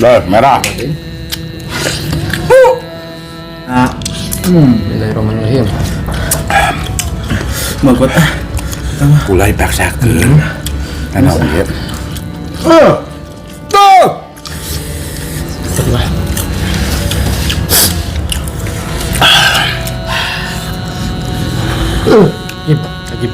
Merah. Nah, Bismillahirrahmanirrahim. Magot Kulai paksakeun. Enak ieu. Ajib.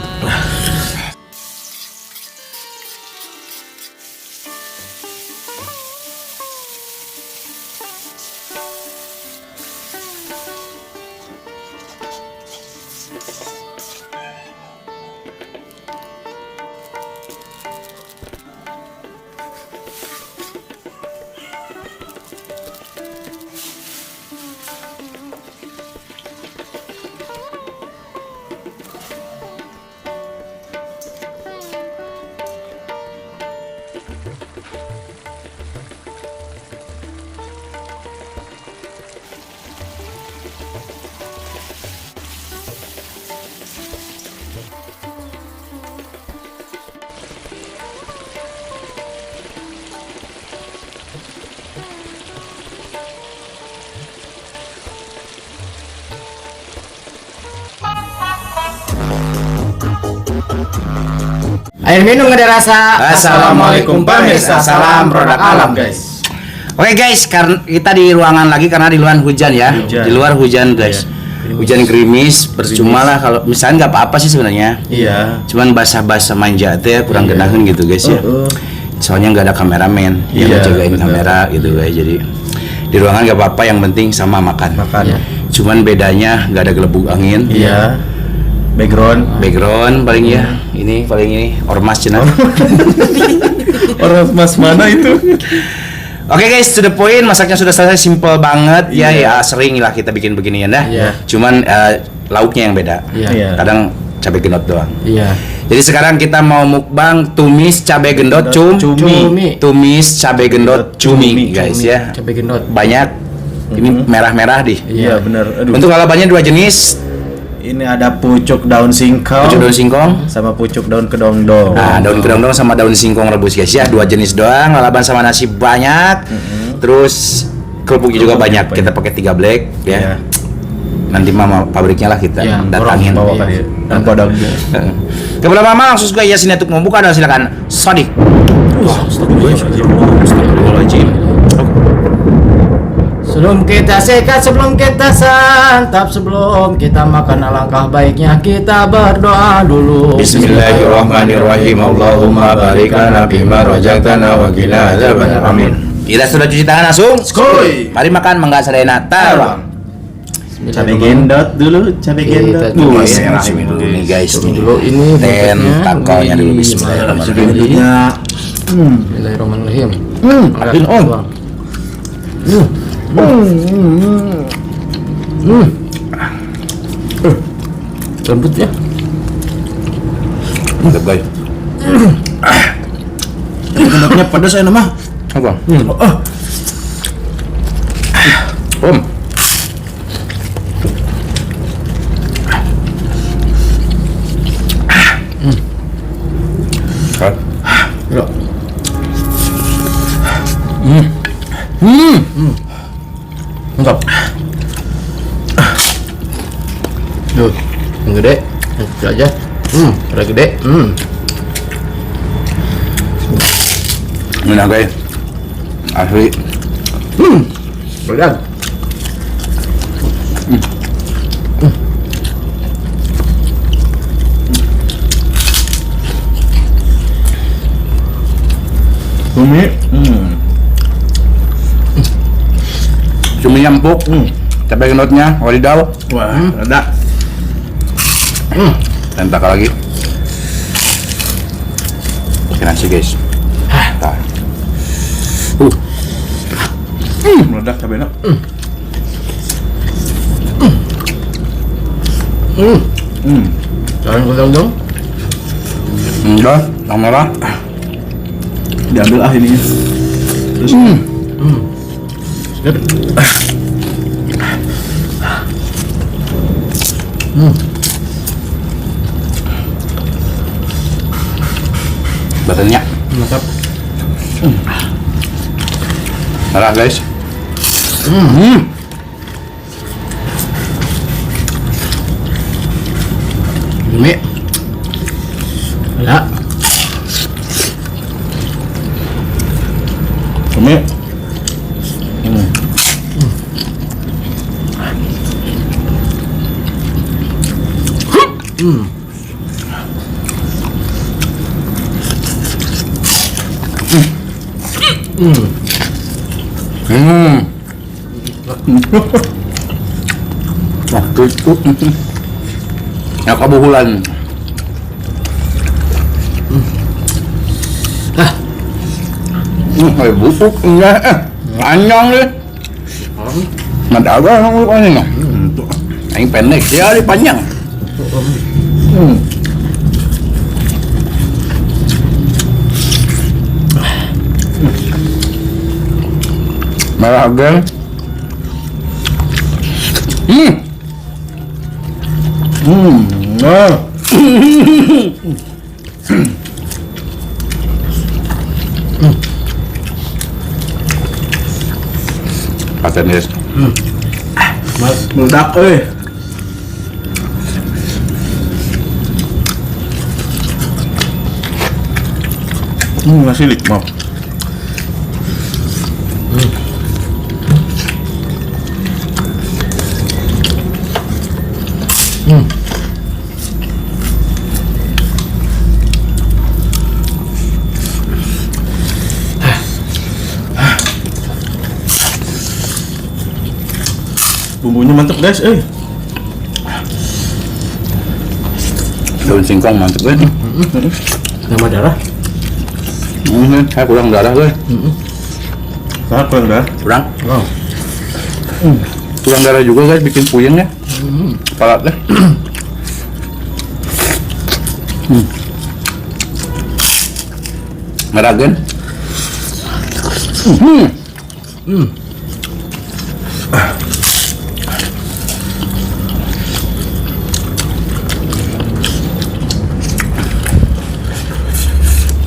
Air minum nggak ada rasa. Assalamualaikum pemirsa, salam produk alam guys. Oke guys, karena kita di ruangan lagi karena di luar hujan ya. Hujan. Di luar hujan guys. Hujan gerimis, percuma lah kalau misalnya nggak apa-apa sih sebenarnya. Iya. Cuman basah-basah manja teh kurang genahin gitu guys ya. Soalnya nggak ada kameramen yang Iya, jagain benar. kamera gitu guys. Jadi di ruangan nggak apa-apa, yang penting sama makan. Makan. Cuman bedanya nggak ada gelembung angin. Iya. Background paling ya. Ini paling ini ormas cenah. Orang mas mana itu? Oke guys, to the point, masaknya sudah selesai, simple banget ya. Iya. Ya sering lah kita bikin beginian dah. Iya. Cuman lauknya yang beda. Iya. Kadang cabai gendot doang. Iya. Jadi sekarang kita mau mukbang tumis cabai gendot Cumi. tumis cabai gendot cumi guys ya. Cabai gendot. Banyak. Ini merah-merah di. Iya benar. Aduh. Untuk lalabannya dua jenis, Ini ada pucuk daun singkong pucuk daun singkong. sama pucuk daun kedongdong. Nah, daun kedongdong sama daun singkong rebus guys ya, dua jenis doang. Lalaban sama nasi banyak. Terus kerupuknya juga banyak. Kita pakai 3 black ya. Iya. Nanti mama pabriknya lah kita Iya, datangin. Bawa kan ya. Dan podongnya. Kebelah mama langsung juga ya sini untuk membuka dan silakan Sodik. Astagfirullahaladzim. Sebelum kita sekat, sebelum kita santap, sebelum kita makan, alangkah baiknya kita berdoa dulu. Bismillahirrahmanirrahim. Allahumma barik lana bima razaqtana wa qina adzabannar. Amin. Kita sudah cuci tangan langsung. Skoy. Mari makan mangga sadayana taruh. Cabai gendot dulu, cabai gendot. Kita Bismillahirrahmanirrahim dulu nih guys. dulu ini Tentakelnya dulu bismillahirrahmanirrahim. Bismillahirrahmanirrahim. Makin om. Lembut ya. Mantap guys. Gendotnya pedas ya nama. Apa? Om. Ya. Mantap. Duh, yang gede, yang kecil aja. Udah gede. Enak guys. Asli. Berat. Cumi. Cumi empuk. Cabai gendotnya wadidaw. Wah, ada. Tentakel lagi. Pakai nasi guys. Tah. Meledak cabenya. Jangan kudang dong. Udah, yang merah. Diambil ininya. Terus Badannya Mantap. Merah guys. Cumi. Ya. Cumi. Waktu itu ya kabuhulan. Hay bubuk enggak panjang deh. Madaga ang ano no. Ang pendek dia panjang. Madaga. Paten guys. Mas meledak euy. Nasi lik mau. Bumbunya mantep guys, Daun singkong mantep kan? Nama darah. Saya kurang darah tuh. Sangat kurang dah. Kurang. Wow. Kurang darah juga guys, bikin puyeng ya. Kepala deh. Meragen.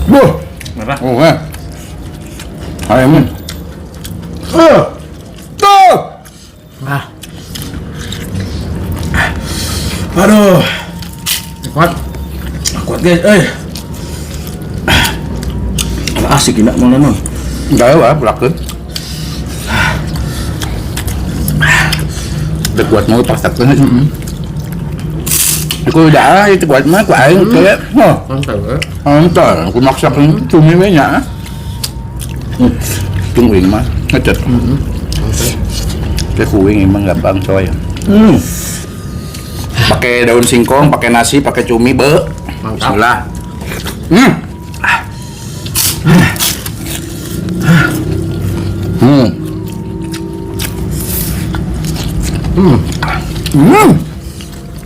Buh. Merah. Oh, ayam. Tuh. Ah, Aduh, kuat. kuat guys, asik ini mau non. Enggak ya, belakang. Udah kuat mau pas tak tuh. Aku udah itu kuat mah kuat kayak. Oh, Mantap ya. entar aku maksakan cumi banyak. Cumi mah ngecet. Cái kuing emang gampang coy. Pakai daun singkong, pakai nasi, pakai cumi be. Mantap. Bismillah.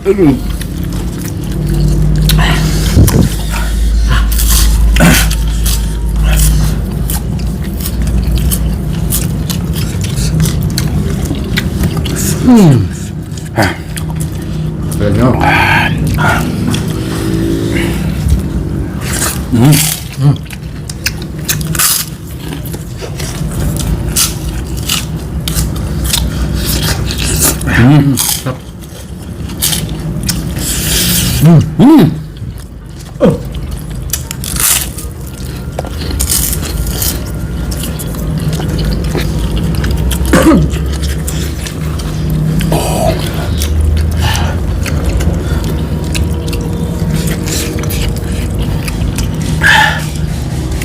Kayaknya.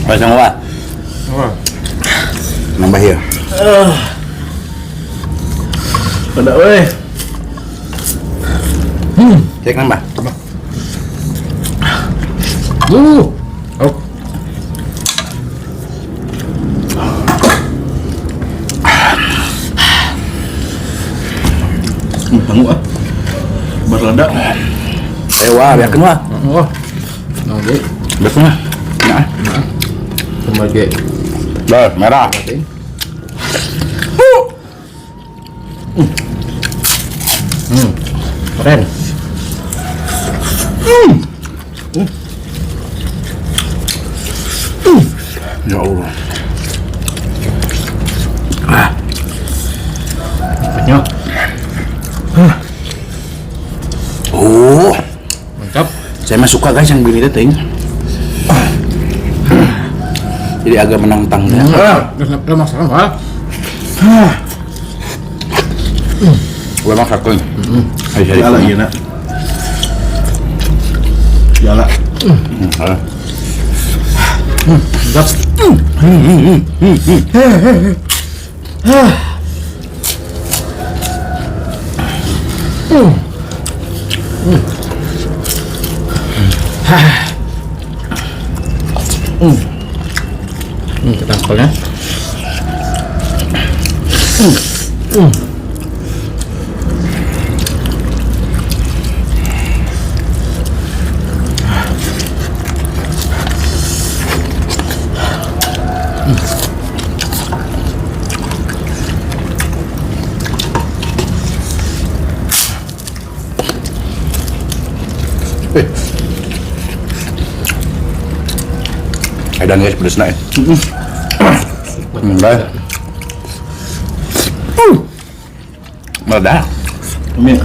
Pasang what? Nambah ya. Ada weh. Cek nambah. Oh. Tangguh berledak. Wah, biarkan wah. Wah. Nanti Biarkan wah. Nah, sebagai dah merah. keren. Ya Allah. Saya mah suka guys yang begini teh. Jadi agak menantang ya. Udah masalah. Gue emang sakit. Jala gini. Jala. Sedap. Kita angkolnya. Edan guys, pedes naik. Baik. Meledak. Amin.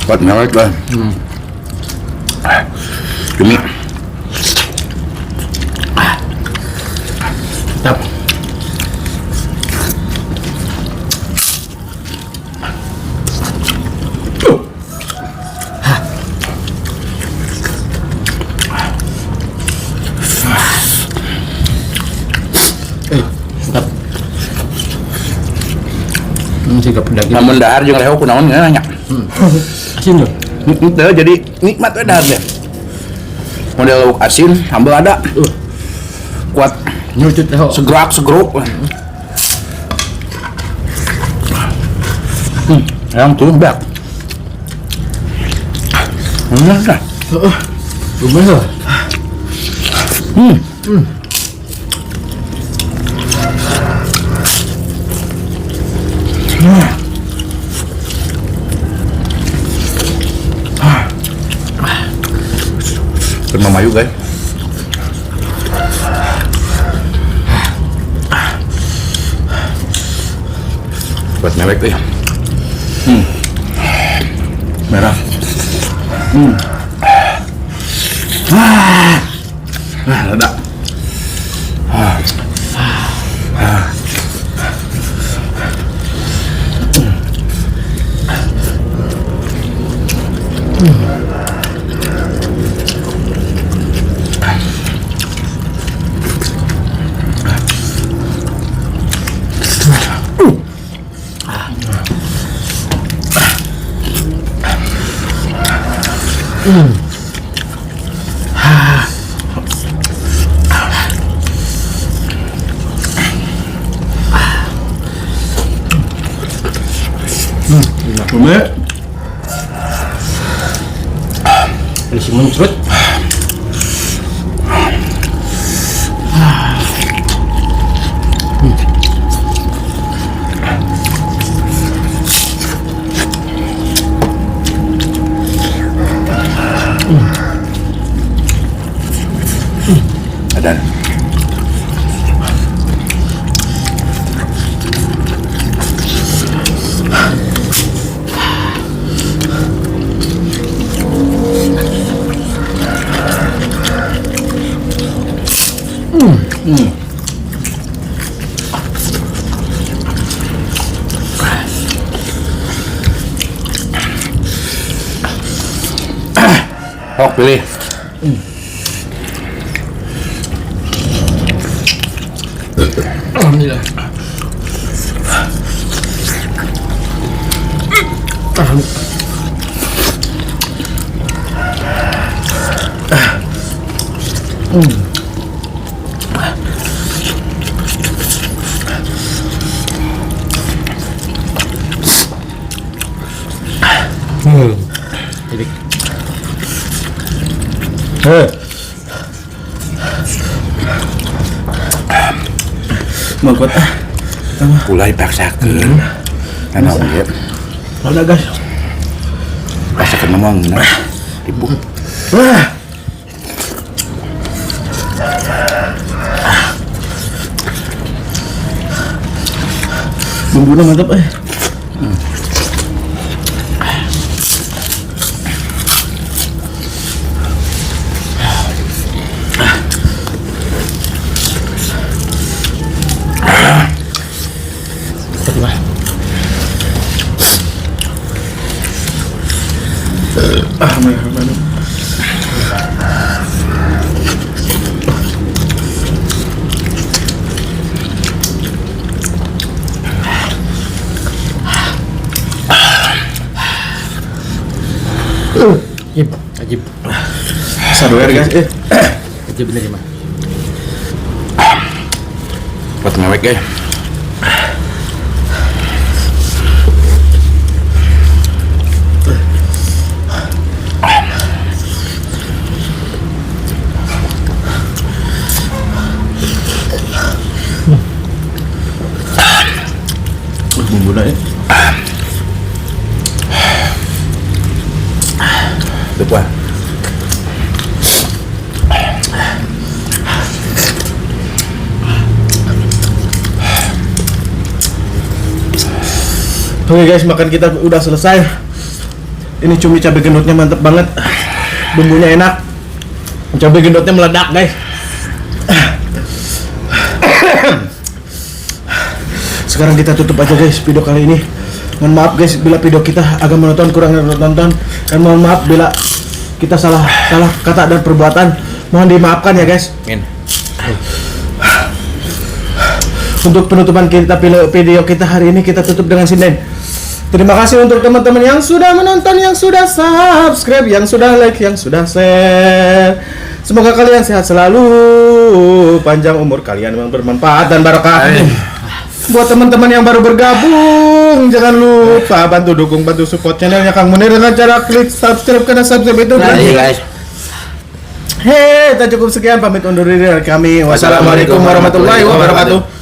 Buat mewek lah. Cumi. Sedap. Sedap. Juga pedaging. Namun dahar juga leho kunaon nanya. Asin loh. Jadi nikmat we dahar deh. Model lauk asin, sambal ada. Kuat Nyucut dah. segeruk. Yang tuh bak. Dah. Lumayan loh. Mamayu guys. Buat mewek tuh ya. Merah. Ada. Umi. Isi muncrat. Ada. Sok pilih. Alhamdulillah. Jadi Mangkot. Pula dipaksakan. Karena dia Ada guys. paksakan ngomong. Ibu. Bumbunya mantap. Ajib. Sadoer guys. Ajib bener mah. Buat mewek guys. Bumbu na Lupa. Oke guys, makan kita udah selesai. Ini cumi cabai gendutnya mantep banget. Bumbunya enak. Cabai gendutnya meledak guys. Sekarang kita tutup aja guys video kali ini. Mohon maaf guys bila video kita agak menonton kurang nonton, dan mohon maaf bila kita salah kata dan perbuatan. Mohon dimaafkan ya guys. Min. Untuk penutupan kita video kita hari ini kita tutup dengan sinden. Terima kasih untuk teman-teman yang sudah menonton, yang sudah subscribe, yang sudah like, yang sudah share. Semoga kalian sehat selalu, panjang umur kalian yang bermanfaat dan barokah. Buat teman-teman yang baru bergabung, jangan lupa bantu dukung, bantu support channelnya Kang Munir dengan cara klik subscribe, karena subscribe itu gratis. guys. Hei, tak cukup sekian, pamit undur diri dari kami. Wassalamualaikum warahmatullahi wabarakatuh.